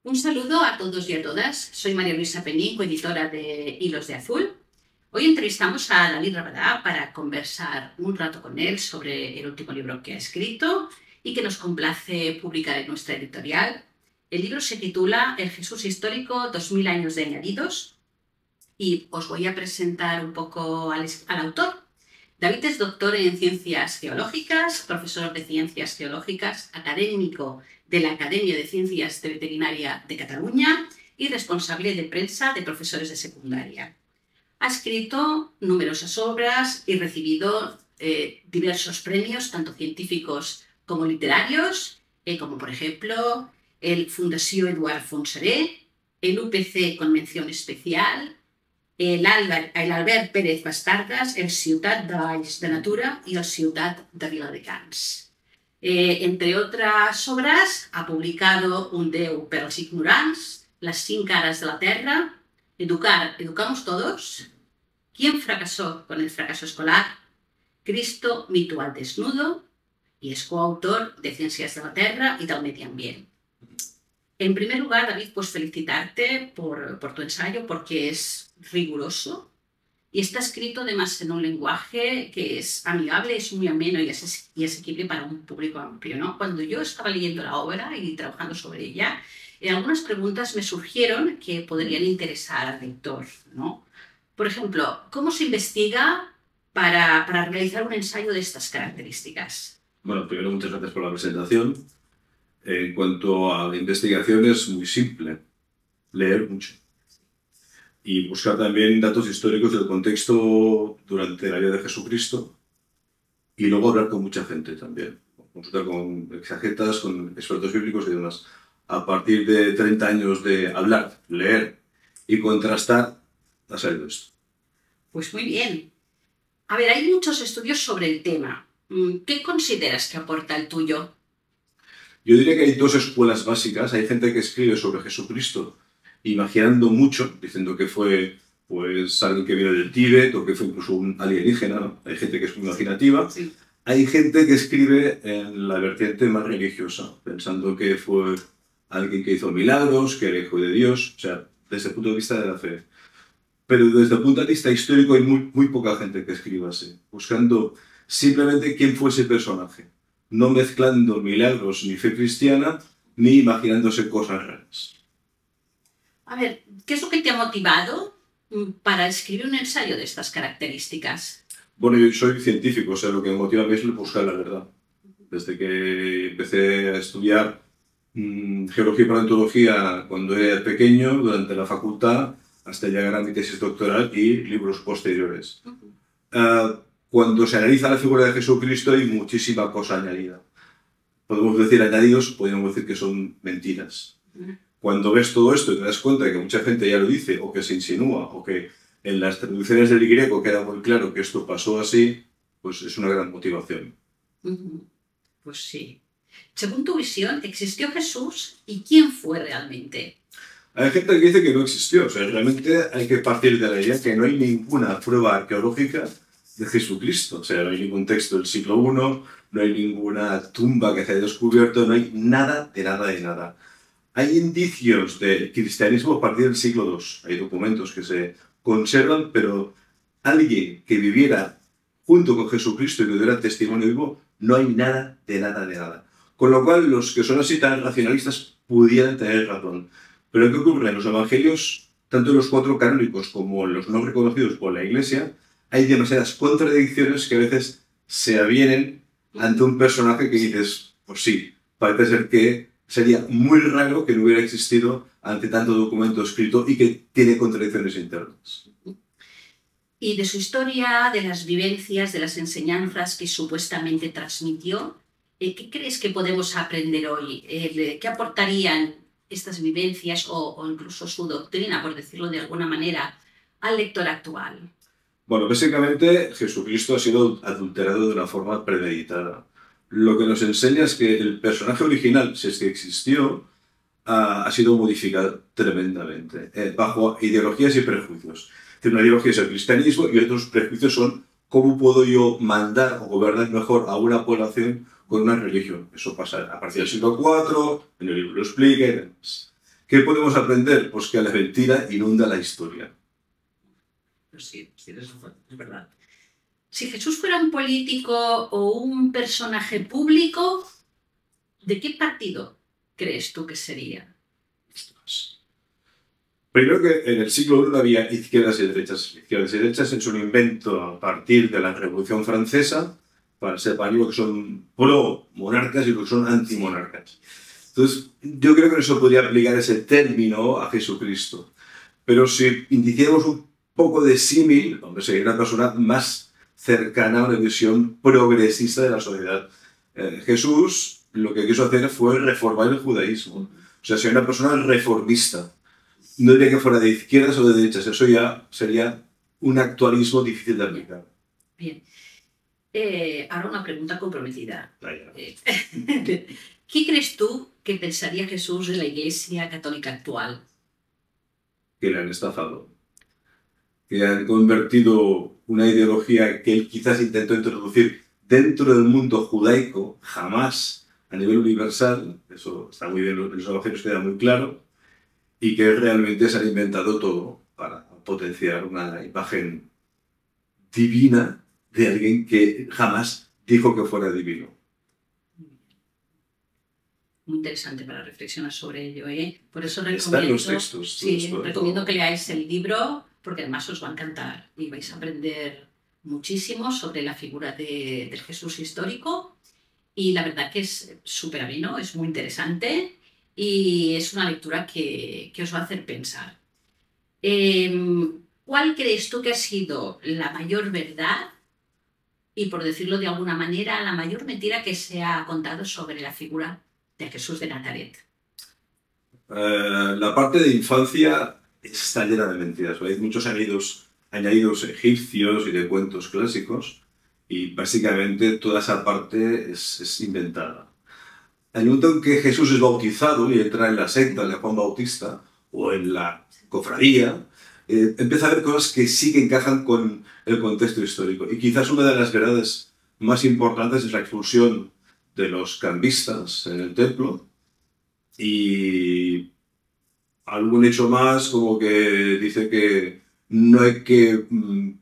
Un saludo a todos y a todas. Soy María Luisa Penín, coeditora de Hilos de Azul. Hoy entrevistamos a David Rabadá para conversar un rato con él sobre el último libro que ha escrito y que nos complace publicar en nuestra editorial. El libro se titula El Jesús histórico, 2000 años de añadidos, y os voy a presentar un poco al autor. David es doctor en Ciencias Geológicas, profesor de Ciencias Geológicas, académico de la Academia de Ciencias de Veterinaria de Cataluña y responsable de prensa de profesores de secundaria. Ha escrito numerosas obras y recibido diversos premios, tanto científicos como literarios, como por ejemplo el Fundació Eduard Fontserè, el UPC con mención especial, el Albert Pérez Bastardas, el Ciutat de Valls de Natura y el Ciutat de Viladecans. Entre otras obras, ha publicado Un Déu per als ignorants, Las 5 caras de la Terra, Educamos todos, ¿Quién fracasó con el fracaso escolar?, Cristo, mito al desnudo, y es coautor de Ciencias de la Terra y del Medi Ambient. En primer lugar, David, pues felicitarte por tu ensayo, porque es riguroso y está escrito además en un lenguaje que es amigable, es muy ameno y asequible para un público amplio, ¿no? Cuando yo estaba leyendo la obra y trabajando sobre ella, algunas preguntas me surgieron que podrían interesar al lector, ¿no? Por ejemplo, ¿cómo se investiga para realizar un ensayo de estas características? Bueno, primero, muchas gracias por la presentación. En cuanto a la investigación, es muy simple. Leer mucho. Y buscar también datos históricos del contexto durante la vida de Jesucristo. Y luego hablar con mucha gente también. Consultar con exegetas, con expertos bíblicos y demás. A partir de 30 años de hablar, leer y contrastar, ha salido esto. Pues muy bien. A ver, hay muchos estudios sobre el tema. ¿Qué consideras que aporta el tuyo? Yo diría que hay dos escuelas básicas. Hay gente que escribe sobre Jesucristo imaginando mucho, diciendo que fue pues alguien que vino del Tíbet o que fue incluso un alienígena, ¿no? Hay gente que es muy imaginativa. Sí. Hay gente que escribe en la vertiente más religiosa, pensando que fue alguien que hizo milagros, que era hijo de Dios, o sea, desde el punto de vista de la fe. Pero desde el punto de vista histórico hay muy poca gente que escriba así, buscando simplemente quién fue ese personaje, no mezclando milagros ni fe cristiana, ni imaginándose cosas raras. A ver, ¿qué es lo que te ha motivado para escribir un ensayo de estas características? Bueno, yo soy científico, o sea, lo que me motiva a mí es buscar la verdad. Desde que empecé a estudiar geología y paleontología cuando era pequeño, durante la facultad, hasta llegar a mi tesis doctoral y libros posteriores. Cuando se analiza la figura de Jesucristo hay muchísima cosa añadida. Podemos decir añadidos, podemos decir que son mentiras. Cuando ves todo esto y te das cuenta de que mucha gente ya lo dice, o que se insinúa, o que en las traducciones del griego queda muy claro que esto pasó así, pues es una gran motivación. Pues sí. Según tu visión, ¿existió Jesús y quién fue realmente? Hay gente que dice que no existió, o sea, realmente hay que partir de la idea que no hay ninguna prueba arqueológica de Jesucristo, o sea, no hay ningún texto del siglo I, no hay ninguna tumba que se haya descubierto, no hay nada de nada de nada. Hay indicios del cristianismo a partir del siglo II, hay documentos que se conservan, pero alguien que viviera junto con Jesucristo y que diera testimonio vivo, no hay nada de nada de nada. Con lo cual, los que son así tan racionalistas pudieran tener razón. Pero ¿qué ocurre? En los evangelios, tanto en los 4 canónicos como en los no reconocidos por la Iglesia, hay demasiadas contradicciones que a veces se avienen ante un personaje que dices, pues sí, parece ser que sería muy raro que no hubiera existido ante tanto documento escrito y que tiene contradicciones internas. Y de su historia, de las vivencias, de las enseñanzas que supuestamente transmitió, ¿qué crees que podemos aprender hoy? ¿Qué aportarían estas vivencias o incluso su doctrina, por decirlo de alguna manera, al lector actual? Bueno, básicamente Jesucristo ha sido adulterado de una forma premeditada. Lo que nos enseña es que el personaje original, si es que existió, ha sido modificado tremendamente, bajo ideologías y prejuicios. Una ideología es el cristianismo y otros prejuicios son cómo puedo yo mandar o gobernar mejor a una población con una religión. Eso pasa a partir del siglo IV, en el libro lo explica y demás. ¿Qué podemos aprender? Pues que la mentira inunda la historia. Pues sí, es verdad. Si Jesús fuera un político o un personaje público, ¿de qué partido crees tú que sería? Primero que en el siglo I no había izquierdas y derechas. Izquierdas y derechas es un invento a partir de la Revolución Francesa para separar lo que son pro-monarcas y lo que son antimonarcas. Entonces, yo creo que no se podría aplicar ese término a Jesucristo. Pero si hiciéramos un poco de símil, hombre, sería una persona más cercana a una visión progresista de la sociedad. Jesús lo que quiso hacer fue reformar el judaísmo. O sea, sería una persona reformista. No diría que fuera de izquierdas o de derechas, eso ya sería un actualismo difícil de aplicar. Bien. Ahora una pregunta comprometida. Vaya. ¿Qué crees tú que pensaría Jesús de la Iglesia Católica actual? Que le han estafado. Que han convertido una ideología que él quizás intentó introducir dentro del mundo judaico, jamás a nivel universal, eso está muy bien, en los evangelios queda muy claro, y que realmente se han inventado todo para potenciar una imagen divina de alguien que jamás dijo que fuera divino. Muy interesante para reflexionar sobre ello, ¿eh? Por eso recomiendo, están los textos. Sí, recomiendo que leáis el libro, porque además os va a encantar y vais a aprender muchísimo sobre la figura del Jesús histórico. Y la verdad que es súper ameno, es muy interesante y es una lectura que os va a hacer pensar. ¿Cuál crees tú que ha sido la mayor verdad y, por decirlo de alguna manera, la mayor mentira que se ha contado sobre la figura de Jesús de Nazaret? La parte de infancia está llena de mentiras. Hay muchos añadidos egipcios y de cuentos clásicos y básicamente toda esa parte es inventada. En el momento en que Jesús es bautizado y entra en la secta de Juan Bautista o en la cofradía, empieza a ver cosas que sí que encajan con el contexto histórico. Y quizás una de las verdades más importantes es la expulsión de los cambistas en el templo y algún hecho más como que dice que no hay que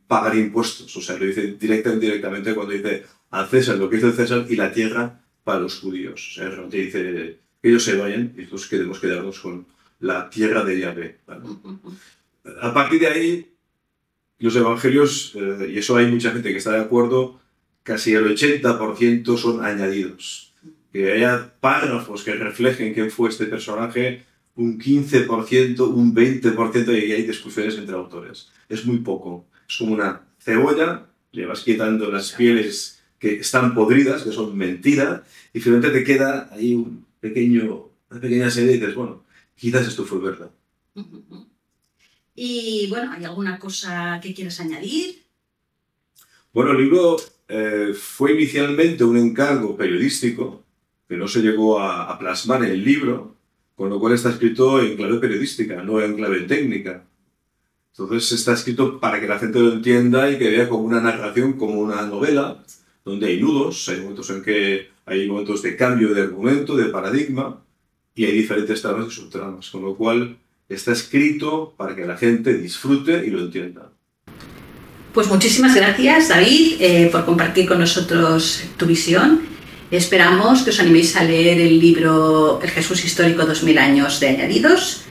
pagar impuestos. O sea, lo dice directamente cuando dice a César lo que hizo César y la tierra para los judíos. O sea, realmente dice que ellos se vayan y nosotros queremos quedarnos con la tierra de Yahvé. ¿Vale? A partir de ahí, los evangelios, y eso hay mucha gente que está de acuerdo, casi el 80% son añadidos. Que haya párrafos que reflejen quién fue este personaje, un 15%, un 20%, y hay discusiones entre autores. Es muy poco. Es como una cebolla, le vas quitando las pieles que están podridas, que son mentira, y finalmente te queda ahí una pequeña serie y dices, bueno, quizás esto fue verdad. Y bueno, ¿hay alguna cosa que quieras añadir? Bueno, el libro fue inicialmente un encargo periodístico que no se llegó a plasmar en el libro, con lo cual está escrito en clave periodística, no en clave técnica. Entonces está escrito para que la gente lo entienda y que vea como una narración, como una novela, donde hay nudos, hay momentos en que hay momentos de cambio de argumento, de paradigma, y hay diferentes tramas y subtramas, con lo cual está escrito para que la gente disfrute y lo entienda. Pues muchísimas gracias, David, por compartir con nosotros tu visión. Esperamos que os animéis a leer el libro El Jesús histórico 2000 años de añadidos.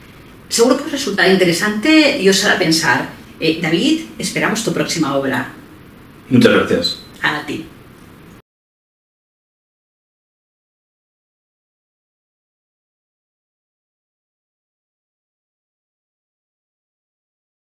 Seguro que os resultará interesante y os hará pensar. David, esperamos tu próxima obra. Muchas gracias.